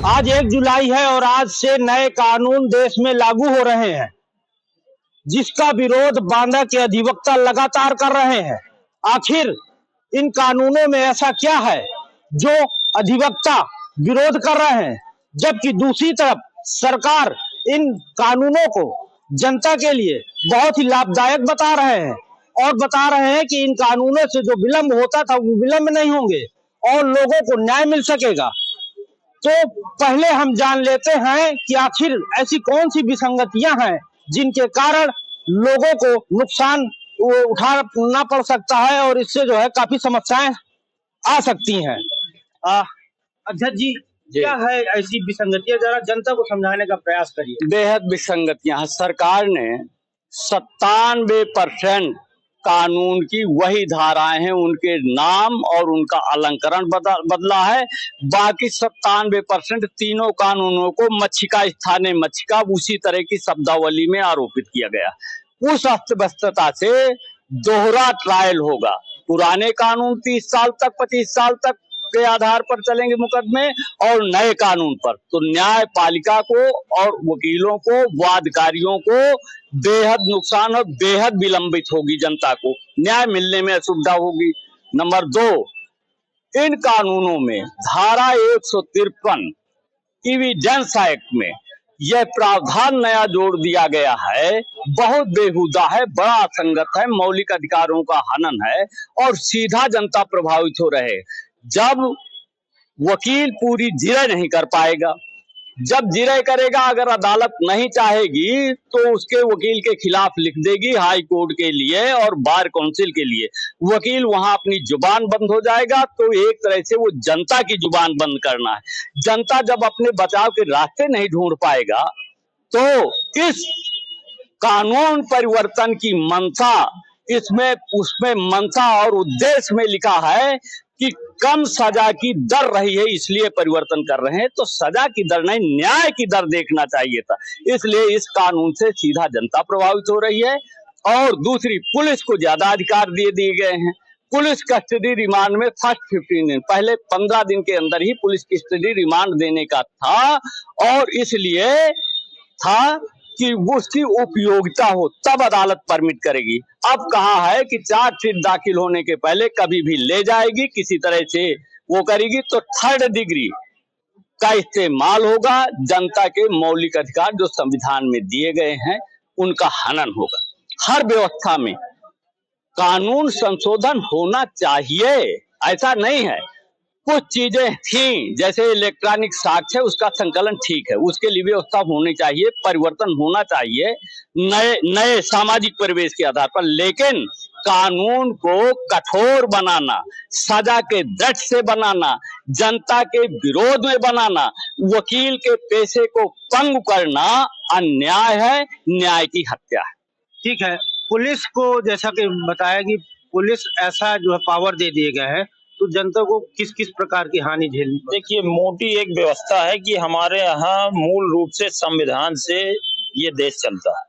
आज 1 जुलाई है और आज से नए कानून देश में लागू हो रहे हैं, जिसका विरोध बांदा के अधिवक्ता लगातार कर रहे हैं। आखिर इन कानूनों में ऐसा क्या है जो अधिवक्ता विरोध कर रहे हैं, जबकि दूसरी तरफ सरकार इन कानूनों को जनता के लिए बहुत ही लाभदायक बता रहे हैं और बता रहे हैं कि इन कानूनों से जो विलंब होता था वो विलंब नहीं होंगे और लोगों को न्याय मिल सकेगा। तो पहले हम जान लेते हैं कि आखिर ऐसी कौन सी विसंगतियां हैं जिनके कारण लोगों को नुकसान उठाना पड़ सकता है और इससे जो है काफी समस्याएं आ सकती हैं। अध्यक्ष जी, क्या है ऐसी विसंगतियां, जरा जनता को समझाने का प्रयास करिए। बेहद विसंगतियां। सरकार ने 97% कानून की वही धाराएं हैं, उनके नाम और उनका अलंकरण बदला है। बाकी 97% तीनों कानूनों को मच्छिका स्थाने मच्छिका उसी तरह की शब्दावली में आरोपित किया गया। उस अस्तव्यस्तता से दोहरा ट्रायल होगा। पुराने कानून 30 साल तक 25 साल तक के आधार पर चलेंगे मुकदमे और नए कानून पर तो न्यायपालिका को और वकीलों को, वादकारियों को बेहद नुकसान और बेहद विलंबित होगी। जनता को न्याय मिलने में असुविधा होगी। नंबर 2, इन कानूनों में धारा 153 एविडेंस एक्ट में यह प्रावधान नया जोड़ दिया गया है, बहुत बेहुदा है, बड़ा असंगत है, मौलिक अधिकारों का हनन है और सीधा जनता प्रभावित हो रहे। जब वकील पूरी जिरह नहीं कर पाएगा, जब जिरह करेगा, अगर अदालत नहीं चाहेगी तो उसके वकील के खिलाफ लिख देगी हाई कोर्ट के लिए और बार काउंसिल के लिए। वकील वहां अपनी जुबान बंद हो जाएगा। तो एक तरह से वो जनता की जुबान बंद करना है। जनता जब अपने बचाव के रास्ते नहीं ढूंढ पाएगा तो इस कानून परिवर्तन की मंशा, उसमें मंशा और उद्देश्य में लिखा है कि कम सजा की दर रही है, इसलिए परिवर्तन कर रहे हैं। तो सजा की दर नहीं, न्याय की दर देखना चाहिए था। इसलिए इस कानून से सीधा जनता प्रभावित हो रही है। और दूसरी, पुलिस को ज्यादा अधिकार दिए गए हैं। पुलिस कस्टडी रिमांड में फर्स्ट 15 दिन, पहले 15 दिन के अंदर ही पुलिस कस्टडी रिमांड देने का था और इसलिए था कि उसकी उपयोगिता हो तब अदालत परमिट करेगी। अब कहा है कि चार्जशीट दाखिल होने के पहले कभी भी ले जाएगी, किसी तरह से वो करेगी तो 3rd डिग्री का इस्तेमाल होगा। जनता के मौलिक अधिकार जो संविधान में दिए गए हैं उनका हनन होगा। हर व्यवस्था में कानून संशोधन होना चाहिए, ऐसा नहीं है। कुछ चीजें थी जैसे इलेक्ट्रॉनिक साक्ष्य, उसका संकलन ठीक है, उसके लिए व्यवस्था होनी चाहिए, परिवर्तन होना चाहिए नए सामाजिक परिवेश के आधार पर। लेकिन कानून को कठोर बनाना, सजा के दृढ़ से बनाना, जनता के विरोध में बनाना, वकील के पेशे को पंग करना अन्याय है, न्याय की हत्या है। ठीक है, पुलिस को जैसा कि बताया कि पुलिस ऐसा जो है पावर दे दिए गए हैं, तो जनता को किस किस प्रकार की हानि झेलनी? देखिए, मोटी एक व्यवस्था है कि हमारे यहाँ मूल रूप से संविधान से ये देश चलता है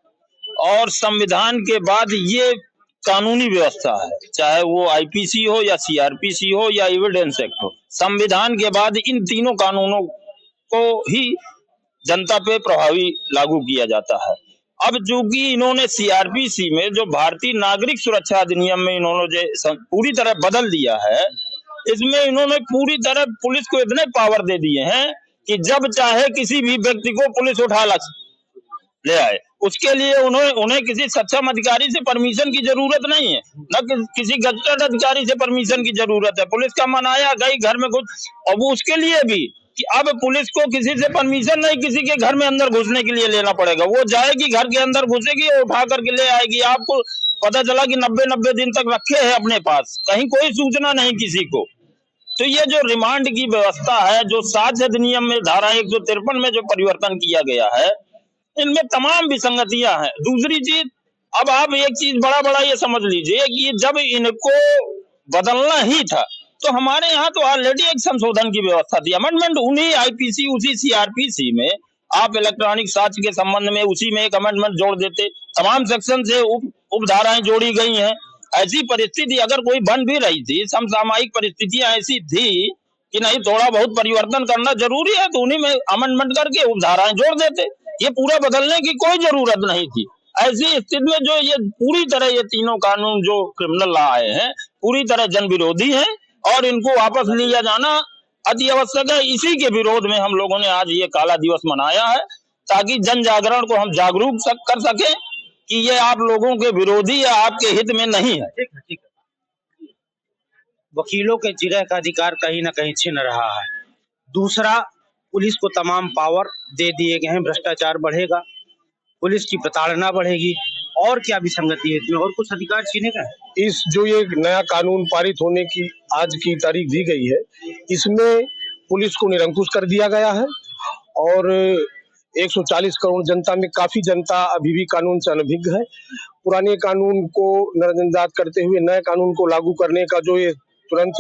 और संविधान के बाद ये कानूनी व्यवस्था है, चाहे वो आईपीसी हो या सीआरपीसी हो या एविडेंस एक्ट हो। संविधान के बाद इन तीनों कानूनों को ही जनता पे प्रभावी लागू किया जाता है। अब चूंकि इन्होंने सीआरपीसी में जो भारतीय नागरिक सुरक्षा अधिनियम में इन्होंने जो पूरी तरह बदल दिया है, इसमें इन्होंने पूरी तरह पुलिस को इतने पावर दे दिए हैं कि जब चाहे किसी भी व्यक्ति को पुलिस उठा ले आए। उसके लिए उन्हें किसी सक्षम अधिकारी से परमिशन की जरूरत नहीं है, न किसी गजटेड अधिकारी से परमिशन की जरूरत है। पुलिस का मन आया गई घर में घुस, और वो उसके लिए भी कि अब पुलिस को किसी से परमिशन नहीं किसी के घर में अंदर घुसने के लिए लेना पड़ेगा। वो जाएगी, घर के अंदर घुसेगी और उठा करके ले आएगी। आपको पता चला कि 90 दिन तक रखे हैं अपने पास, कहीं कोई सूचना नहीं किसी को। तो ये जो रिमांड की व्यवस्था है, जो साक्ष्य अधिनियम में धारा 153 में जो परिवर्तन किया गया है, इनमें तमाम विसंगतियां हैं। दूसरी चीज, अब आप एक चीज बड़ा ये समझ लीजिए कि जब इनको बदलना ही था तो हमारे यहाँ तो ऑलरेडी एक संशोधन की व्यवस्था थी, अमेंडमेंट। उन्हीं आईपीसी, उसी सीआरपीसी में आप इलेक्ट्रॉनिक साक्ष्य के संबंध में उसी में एक अमेंडमेंट जोड़ देते। तमाम सेक्शन से उपधाराएं जोड़ी गई हैं। ऐसी परिस्थिति अगर कोई बन भी रही थी, समसामयिक परिस्थितियां ऐसी थी कि नहीं थोड़ा बहुत परिवर्तन करना जरूरी है, तो उन्हीं में अमेंडमेंट करके उपधाराएं जोड़ देते। ये पूरा बदलने की कोई जरूरत नहीं थी। ऐसी स्थिति में जो ये पूरी तरह ये तीनों कानून जो क्रिमिनल लॉ आए हैं पूरी तरह जन विरोधी हैं और इनको वापस लिया जाना अति आवश्यक है। इसी के विरोध में हम लोगों ने आज ये काला दिवस मनाया है, ताकि जन जागरण को हम जागरूक कर सकें कि ये आप लोगों के विरोधी या आपके हित में नहीं है। ठीक है। वकीलों के जिरह का अधिकार कहीं ना कहीं छिन रहा है। दूसरा, पुलिस को तमाम पावर दे दिए गए हैं, भ्रष्टाचार बढ़ेगा, पुलिस की प्रताड़ना बढ़ेगी, और क्या विसंगति है इसमें, और कुछ अधिकार छीने का है। इस जो ये नया कानून पारित होने की आज की तारीख दी गई है, इसमें पुलिस को निरंकुश कर दिया गया है और 140 करोड़ जनता में काफी जनता अभी भी कानून से अनभिज्ञ है। पुराने कानून को नजरअंदाज करते हुए नए कानून को लागू करने का जो ये तुरंत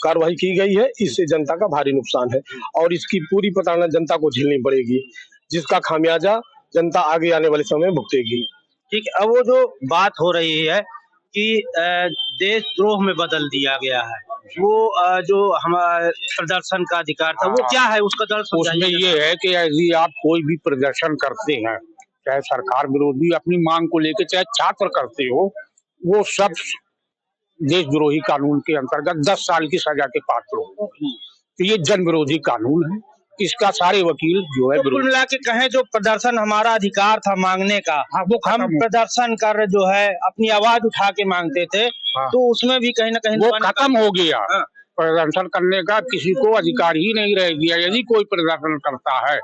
कार्रवाई की गई है, इससे जनता का भारी नुकसान है और इसकी पूरी प्रताड़ना जनता को झेलनी पड़ेगी, जिसका खामियाजा जनता आगे आने वाले समय में भुगतेगी। ठीक है। अब वो जो बात हो रही है कि देशद्रोह में बदल दिया गया है, वो जो हमारा प्रदर्शन का अधिकार था, वो क्या है, उसका दर्द उसमें ये है कि यदि आप कोई भी प्रदर्शन करते हैं, चाहे सरकार विरोधी अपनी मांग को लेकर, चाहे छात्र करते हो, वो सब देशद्रोही कानून के अंतर्गत 10 साल की सजा के पात्र हो। तो ये जन विरोधी कानून है, इसका सारे वकील जो है कुल मिला के कहें, जो प्रदर्शन हमारा अधिकार था मांगने का, वो हम प्रदर्शन कर जो है अपनी आवाज उठा के मांगते थे, तो उसमें भी कहीं ना कहीं वो खत्म हो गया। प्रदर्शन करने का किसी को अधिकार ही नहीं रह गया। यदि कोई प्रदर्शन करता है,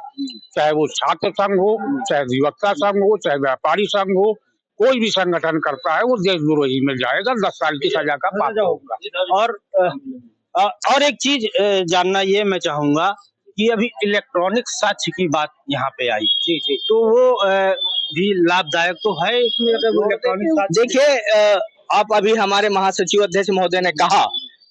चाहे वो छात्र संघ हो, चाहे अधिवक्ता संघ हो, चाहे व्यापारी संघ हो, कोई भी संगठन करता है, वो देशद्रोही में जाएगा, 10 साल की सजा का पात्र होगा। और एक चीज जानना ये मैं चाहूंगा कि अभी इलेक्ट्रॉनिक साक्ष्य की बात यहाँ पे आई, जी, तो वो भी लाभदायक तो है इसमें। इलेक्ट्रॉनिक साक्ष्य, देखिए, आप अभी हमारे महासचिव अध्यक्ष महोदय ने कहा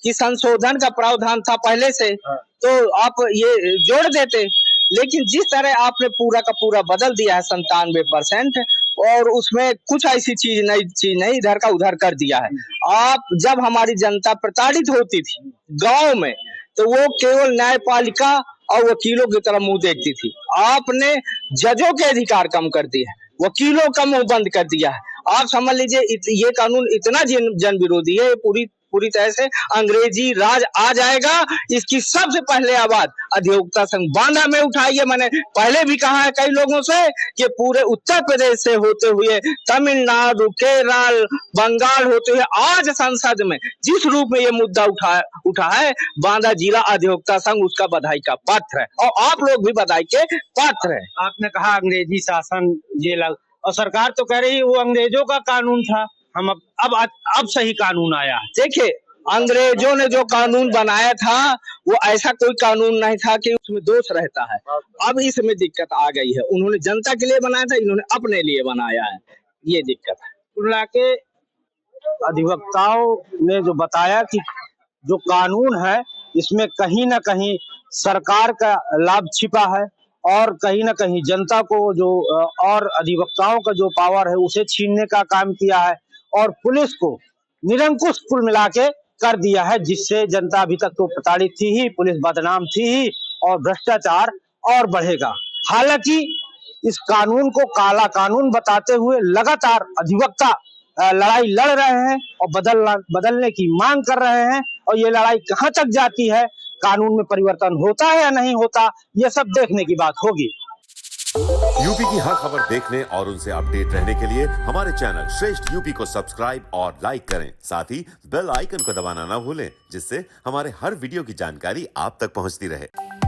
कि संशोधन का प्रावधान था पहले से, तो आप ये जोड़ देते, लेकिन जिस तरह आपने पूरा का पूरा बदल दिया है 97%, और उसमें कुछ ऐसी चीज नहीं इधर का उधर कर दिया है। आप जब हमारी जनता प्रताड़ित होती थी गांव में, तो वो केवल न्यायपालिका और वकीलों की तरफ मुंह देखती थी। आपने जजों के अधिकार कम कर दिए हैं, वकीलों का मुंह बंद कर दिया है। आप समझ लीजिए ये कानून इतना जन विरोधी है, पूरी तरह से अंग्रेजी राज आ जाएगा। इसकी सबसे पहले आवाज अधिवक्ता संघ बांदा में उठाई है। मैंने पहले भी कहा है कई लोगों से कि पूरे उत्तर प्रदेश से होते हुए तमिलनाडु, केरल, बंगाल होते हुए आज संसद में जिस रूप में ये मुद्दा उठा है, बांदा जिला अधिवक्ता संघ उसका बधाई का पात्र है, और आप लोग भी बधाई के पात्र है। आपने कहा अंग्रेजी शासन जेल, और सरकार तो कह रही है वो अंग्रेजों का कानून था, हम अब सही कानून आया। देखिए, अंग्रेजों ने जो कानून बनाया था वो ऐसा कोई कानून नहीं था कि उसमें दोष रहता है। अब इसमें दिक्कत आ गई है, उन्होंने जनता के लिए बनाया था, इन्होंने अपने लिए बनाया है, ये दिक्कत है। कुल के अधिवक्ताओं ने जो बताया कि जो कानून है इसमें कहीं ना कहीं सरकार का लाभ छिपा है, और कहीं ना कहीं जनता को जो और अधिवक्ताओं का जो पावर है उसे छीनने का काम किया है, और पुलिस को निरंकुश कुल मिला के कर दिया है, जिससे जनता अभी तक तो प्रताड़ित थी ही, पुलिस बदनाम थी ही, और भ्रष्टाचार और बढ़ेगा। हालांकि इस कानून को काला कानून बताते हुए लगातार अधिवक्ता लड़ाई लड़ रहे हैं और बदलने की मांग कर रहे हैं, और ये लड़ाई कहां तक जाती है, कानून में परिवर्तन होता है या नहीं होता, ये सब देखने की बात होगी। यूपी की हर खबर देखने और उनसे अपडेट रहने के लिए हमारे चैनल श्रेष्ठ यूपी को सब्सक्राइब और लाइक करें। साथ ही बेल आइकन को दबाना ना भूलें, जिससे हमारे हर वीडियो की जानकारी आप तक पहुंचती रहे।